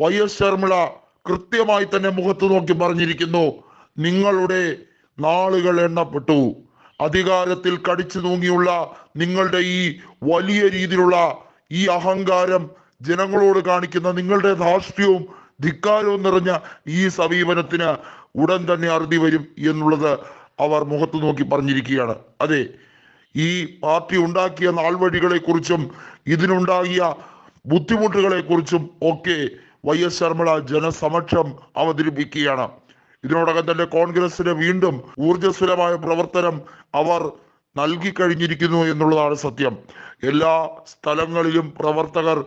YS Sharmila കൃത്യമായി തന്നെ മുഖത്ത് നോക്കി പറഞ്ഞിരിക്കുന്നു, നിങ്ങളുടെ നാളുകൾ എണ്ണപ്പെട്ടു. അധികാരത്തിൽ കടിച്ചു തൂങ്ങിയുള്ള നിങ്ങളുടെ ഈ വലിയ രീതിയിലുള്ള ഈ അഹങ്കാരം, ജനങ്ങളോട് കാണിക്കുന്ന നിങ്ങളുടെ ധാർഷ്ട്യവും ധിക്കാരവും നിറഞ്ഞ ഈ സമീപനത്തിന് ഉടൻ തന്നെ അറുതി വരും എന്നുള്ളത് അവർ മുഖത്ത് നോക്കി പറഞ്ഞിരിക്കുകയാണ്. അതെ, ഈ പാർട്ടി ഉണ്ടാക്കിയ നാൾവഴികളെ കുറിച്ചും ഇതിനുണ്ടാകിയ ബുദ്ധിമുട്ടുകളെ കുറിച്ചും ഒക്കെ YS ശർമിള ജനസമക്ഷം അവതരിപ്പിക്കുകയാണ്. ഇതിനോടകം തന്നെ കോൺഗ്രസിന് വീണ്ടും ഊർജ്ജസ്വലമായ പ്രവർത്തനം അവർ നൽകി കഴിഞ്ഞിരിക്കുന്നു എന്നുള്ളതാണ് സത്യം. എല്ലാ സ്ഥലങ്ങളിലും പ്രവർത്തകർ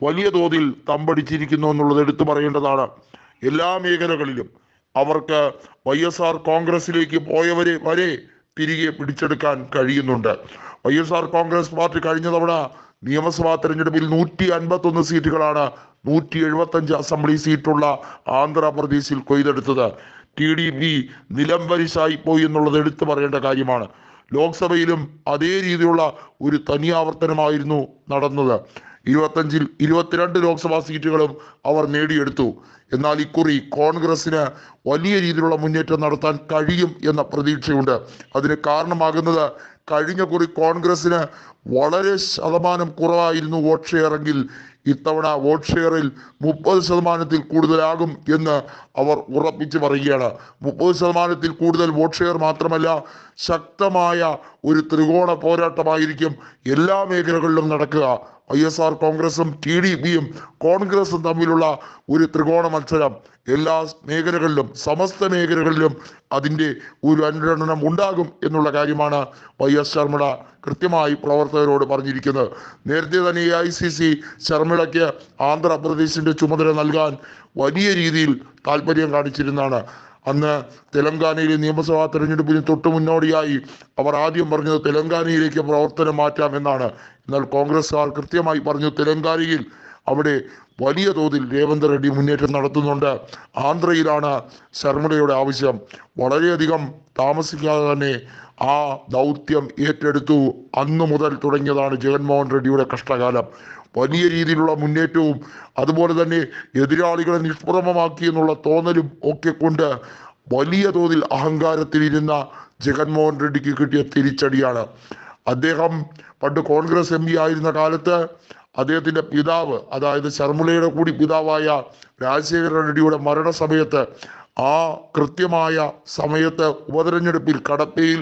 വലിയ തോതിൽ തമ്പടിച്ചിരിക്കുന്നു എന്നുള്ളത് എടുത്തു പറയേണ്ടതാണ്. എല്ലാ മേഖലകളിലും അവർക്ക് YSR കോൺഗ്രസിലേക്ക് പോയവരെ വരെ തിരികെ പിടിച്ചെടുക്കാൻ കഴിയുന്നുണ്ട്. YSR കോൺഗ്രസ് പാർട്ടി കഴിഞ്ഞ തവണ നിയമസഭാ തെരഞ്ഞെടുപ്പിൽ 151 സീറ്റുകളാണ് 175 അസംബ്ലി സീറ്റുള്ള ആന്ധ്രാപ്രദേശിൽ കൊയ്തെടുത്തത്. TDP നിലംപരിശായി പോയി എന്നുള്ളത് എടുത്തു പറയേണ്ട കാര്യമാണ്. ലോക്സഭയിലും അതേ രീതിയിലുള്ള ഒരു തനിയാവർത്തനമായിരുന്നു നടന്നത്. 25-ൽ 22 ലോക്സഭാ സീറ്റുകളും അവർ നേടിയെടുത്തു. എന്നാൽ ഇക്കുറി കോൺഗ്രസിന് വലിയ രീതിയിലുള്ള മുന്നേറ്റം നടത്താൻ കഴിയും എന്ന പ്രതീക്ഷയുണ്ട്. അതിന് കാരണമാകുന്നത് കഴിഞ്ഞ കുറി കോൺഗ്രസിന് വളരെ ശതമാനം കുറവായിരുന്നു വോട്ട് ഷെയർ എങ്കിൽ ഇത്തവണ വോട്ട് ഷെയറിൽ 30% കൂടുതലാകും എന്ന് അവർ ഉറപ്പിച്ചു പറയുകയാണ്. 30% കൂടുതൽ വോട്ട് ഷെയർ മാത്രമല്ല, ശക്തമായ ഒരു ത്രികോണ പോരാട്ടമായിരിക്കും എല്ലാ മേഖലകളിലും നടക്കുക. YSR കോൺഗ്രസും TDPയും കോൺഗ്രസും തമ്മിലുള്ള ഒരു ത്രികോണ മത്സരം എല്ലാ മേഖലകളിലും, സമസ്ത മേഖലകളിലും അതിൻ്റെ ഒരു അനുരണനം ഉണ്ടാകും എന്നുള്ള കാര്യമാണ് YS ശർമിള കൃത്യമായി പ്രവർത്തകരോട് പറഞ്ഞിരിക്കുന്നത്. നേരത്തെ തന്നെ AICC ശർമിളയ്ക്ക് ആന്ധ്രാപ്രദേശിന്റെ ചുമതല നൽകാൻ വലിയ രീതിയിൽ താല്പര്യം കാണിച്ചിരുന്നതാണ്. അന്ന് തെലങ്കാനയിലെ നിയമസഭാ തെരഞ്ഞെടുപ്പിന് തൊട്ടു മുന്നോടിയായി അവർ ആദ്യം പറഞ്ഞത് തെലങ്കാനയിലേക്ക് പ്രവർത്തനം മാറ്റാമെന്നാണ്. എന്നാൽ കോൺഗ്രസ്സുകാർ കൃത്യമായി പറഞ്ഞു, തെലങ്കാനയിൽ അവിടെ വലിയ തോതിൽ രേവന്ത് റെഡ്ഡി മുന്നേറ്റം നടത്തുന്നുണ്ട്, ആന്ധ്രയിലാണ് ശർമിളയുടെ ആവശ്യം. വളരെയധികം താമസിക്കാതെ തന്നെ ആ ദൗത്യം ഏറ്റെടുത്തു. അന്നു മുതൽ തുടങ്ങിയതാണ് ജഗൻമോഹൻ റെഡ്ഡിയുടെ കഷ്ടകാലം. വലിയ രീതിയിലുള്ള മുന്നേറ്റവും അതുപോലെ തന്നെ എതിരാളികളെ നിഷ്പ്രഭമാക്കി എന്നുള്ള തോന്നലും ഒക്കെ കൊണ്ട് വലിയ തോതിൽ അഹങ്കാരത്തിലിരുന്ന ജഗൻമോഹൻ റെഡ്ഡിക്ക് കിട്ടിയ തിരിച്ചടിയാണ്. അദ്ദേഹം പണ്ട് കോൺഗ്രസ് MP ആയിരുന്ന കാലത്ത് അദ്ദേഹത്തിന്റെ പിതാവ്, അതായത് ശർമിളയുടെ കൂടി പിതാവായ രാജശേഖര റെഡ്ഡിയുടെ മരണസമയത്ത് ആ കൃത്യമായ സമയത്ത് ഉപതെരഞ്ഞെടുപ്പിൽ കടപ്പയിൽ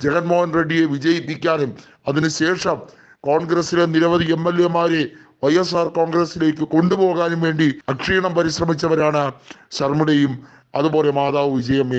ജഗൻമോഹൻ റെഡ്ഡിയെ വിജയിപ്പിക്കാനും അതിനുശേഷം കോൺഗ്രസിലെ നിരവധി MLA-മാരെ YSR കോൺഗ്രസിലേക്ക് കൊണ്ടുപോകാനും വേണ്ടി അക്ഷീണം പരിശ്രമിച്ചവരാണ് ശർമിളയും അതുപോലെ മാതാവ് വിജയമ്മയും.